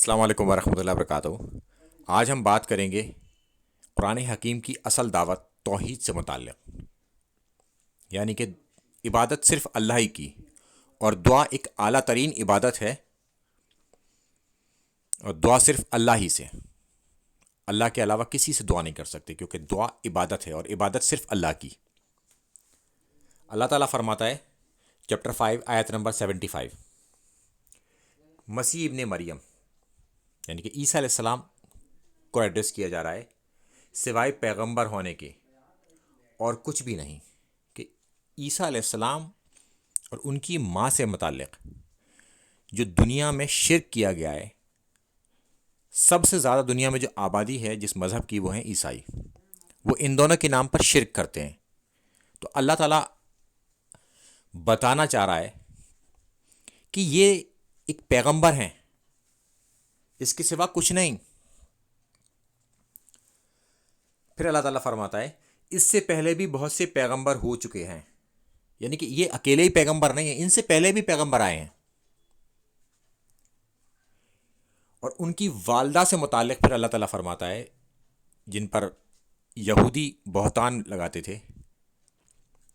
السلام علیکم ورحمۃ اللہ وبرکاتہ۔ آج ہم بات کریں گے قرآن حکیم کی اصل دعوت توحید سے متعلق، یعنی کہ عبادت صرف اللہ ہی کی، اور دعا ایک اعلیٰ ترین عبادت ہے، اور دعا صرف اللہ ہی سے، اللہ کے علاوہ کسی سے دعا نہیں کر سکتے، کیونکہ دعا عبادت ہے اور عبادت صرف اللہ کی۔ اللہ تعالیٰ فرماتا ہے چیپٹر 5 آیت نمبر 75، مسیح ابن مریم یعنی کہ عیسیٰ علیہ السلام کو ایڈریس کیا جا رہا ہے، سوائے پیغمبر ہونے کے اور کچھ بھی نہیں، کہ عیسیٰ علیہ السلام اور ان کی ماں سے متعلق جو دنیا میں شرک کیا گیا ہے، سب سے زیادہ دنیا میں جو آبادی ہے جس مذہب کی، وہ ہیں عیسائی، وہ ان دونوں کے نام پر شرک کرتے ہیں۔ تو اللہ تعالیٰ بتانا چاہ رہا ہے کہ یہ ایک پیغمبر ہیں، اس کے سوا کچھ نہیں۔ پھر اللہ تعالیٰ فرماتا ہے اس سے پہلے بھی بہت سے پیغمبر ہو چکے ہیں، یعنی کہ یہ اکیلے ہی پیغمبر نہیں ہیں، ان سے پہلے بھی پیغمبر آئے ہیں۔ اور ان کی والدہ سے متعلق پھر اللہ تعالیٰ فرماتا ہے، جن پر یہودی بہتان لگاتے تھے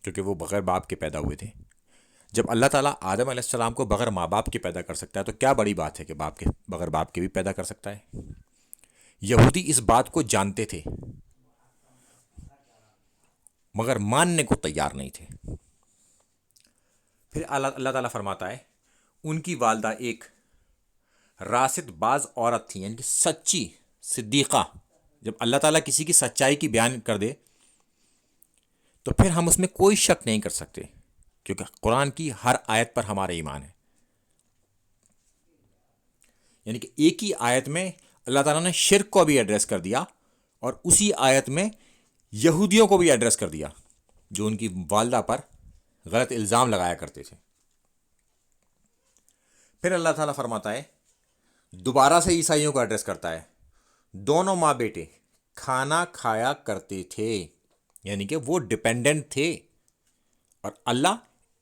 کیونکہ وہ بغیر باپ کے پیدا ہوئے تھے۔ جب اللہ تعالیٰ آدم علیہ السلام کو بغیر ماں باپ کے پیدا کر سکتا ہے تو کیا بڑی بات ہے کہ بغیر باپ کے بھی پیدا کر سکتا ہے۔ یہودی اس بات کو جانتے تھے مگر ماننے کو تیار نہیں تھے۔ پھر اللہ تعالیٰ فرماتا ہے ان کی والدہ ایک راست باز عورت تھی، یعنی کہ سچی صدیقہ۔ جب اللہ تعالیٰ کسی کی سچائی کی بیان کر دے تو پھر ہم اس میں کوئی شک نہیں کر سکتے، کیونکہ قرآن کی ہر آیت پر ہمارا ایمان ہے۔ یعنی کہ ایک ہی آیت میں اللہ تعالیٰ نے شرک کو بھی ایڈریس کر دیا، اور اسی آیت میں یہودیوں کو بھی ایڈریس کر دیا جو ان کی والدہ پر غلط الزام لگایا کرتے تھے۔ پھر اللہ تعالیٰ فرماتا ہے دوبارہ سے عیسائیوں کو ایڈریس کرتا ہے، دونوں ماں بیٹے کھانا کھایا کرتے تھے، یعنی کہ وہ ڈیپینڈنٹ تھے، اور اللہ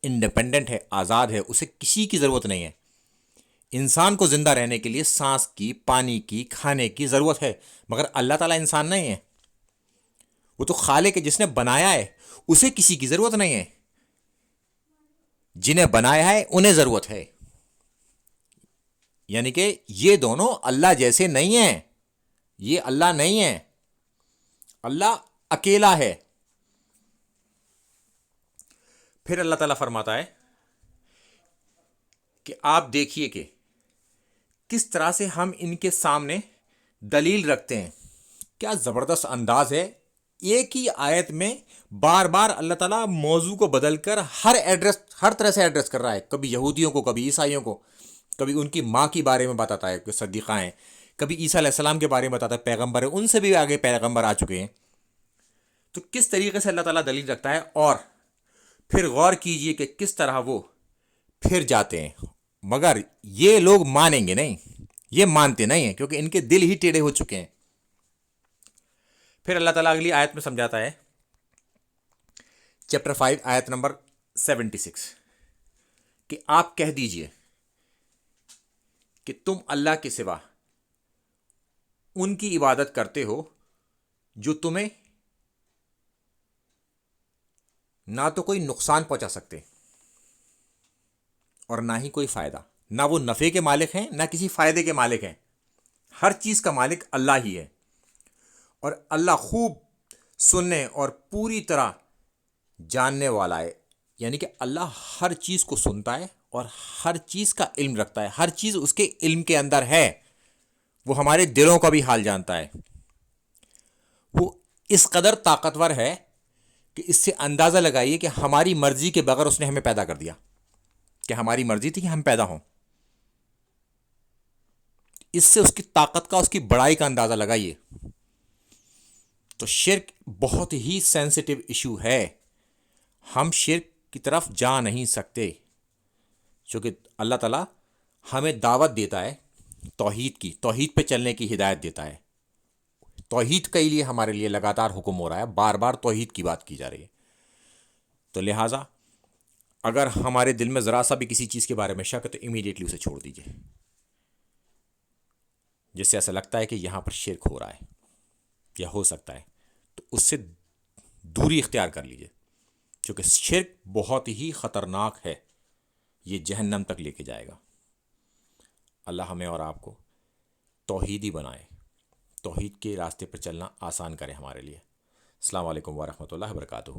انڈیپینڈنٹ ہے، آزاد ہے، اسے کسی کی ضرورت نہیں ہے۔ انسان کو زندہ رہنے کے لیے سانس کی، پانی کی، کھانے کی ضرورت ہے، مگر اللہ تعالیٰ انسان نہیں ہے، وہ تو خالق ہے جس نے بنایا ہے، اسے کسی کی ضرورت نہیں ہے۔ جنہیں بنایا ہے انہیں ضرورت ہے، یعنی کہ یہ دونوں اللہ جیسے نہیں ہیں، یہ اللہ نہیں ہے، اللہ اکیلا ہے۔ پھر اللہ تعالیٰ فرماتا ہے کہ آپ دیکھیے کہ کس طرح سے ہم ان کے سامنے دلیل رکھتے ہیں۔ کیا زبردست انداز ہے، ایک ہی آیت میں بار بار اللہ تعالیٰ موضوع کو بدل کر ہر طرح سے ایڈریس کر رہا ہے، کبھی یہودیوں کو، کبھی عیسائیوں کو، کبھی ان کی ماں کے بارے میں بتاتا ہے کہ صدیقہ ہیں، کبھی عیسیٰ علیہ السلام کے بارے میں بتاتا ہے پیغمبر ہے، ان سے بھی آگے پیغمبر آ چکے ہیں۔ تو کس طریقے سے اللہ تعالیٰ دلیل رکھتا ہے، اور پھر غور کیجئے کہ کس طرح وہ پھر جاتے ہیں، مگر یہ لوگ مانیں گے نہیں، یہ مانتے نہیں ہیں کیونکہ ان کے دل ہی ٹیڑھے ہو چکے ہیں۔ پھر اللہ تعالیٰ اگلی آیت میں سمجھاتا ہے چیپٹر 5 آیت نمبر 76، کہ آپ کہہ دیجئے کہ تم اللہ کے سوا ان کی عبادت کرتے ہو جو تمہیں نہ تو کوئی نقصان پہنچا سکتے اور نہ ہی کوئی فائدہ، نہ وہ نفع کے مالک ہیں نہ کسی فائدے کے مالک ہیں، ہر چیز کا مالک اللہ ہی ہے۔ اور اللہ خوب سننے اور پوری طرح جاننے والا ہے، یعنی کہ اللہ ہر چیز کو سنتا ہے اور ہر چیز کا علم رکھتا ہے، ہر چیز اس کے علم کے اندر ہے، وہ ہمارے دلوں کا بھی حال جانتا ہے۔ وہ اس قدر طاقتور ہے کہ اس سے اندازہ لگائیے کہ ہماری مرضی کے بغیر اس نے ہمیں پیدا کر دیا، کہ ہماری مرضی تھی کہ ہم پیدا ہوں۔ اس سے اس کی طاقت کا، اس کی بڑائی کا اندازہ لگائیے۔ تو شرک بہت ہی سینسٹیو ایشو ہے، ہم شرک کی طرف جا نہیں سکتے، چونکہ اللہ تعالیٰ ہمیں دعوت دیتا ہے توحید کی، توحید پہ چلنے کی ہدایت دیتا ہے۔ توحید کے لیے ہمارے لیے لگاتار حکم ہو رہا ہے، بار بار توحید کی بات کی جا رہی ہے۔ تو لہٰذا اگر ہمارے دل میں ذرا سا بھی کسی چیز کے بارے میں شک ہے تو امیڈیٹلی اسے چھوڑ دیجیے۔ جس سے ایسا لگتا ہے کہ یہاں پر شرک ہو رہا ہے یا ہو سکتا ہے، تو اس سے دوری اختیار کر لیجئے، چونکہ شرک بہت ہی خطرناک ہے، یہ جہنم تک لے کے جائے گا۔ اللہ ہمیں اور آپ کو توحیدی بنائے، توحید کے راستے پر چلنا آسان کرے ہمارے لیے۔ السلام علیکم ورحمۃ اللہ وبرکاتہ۔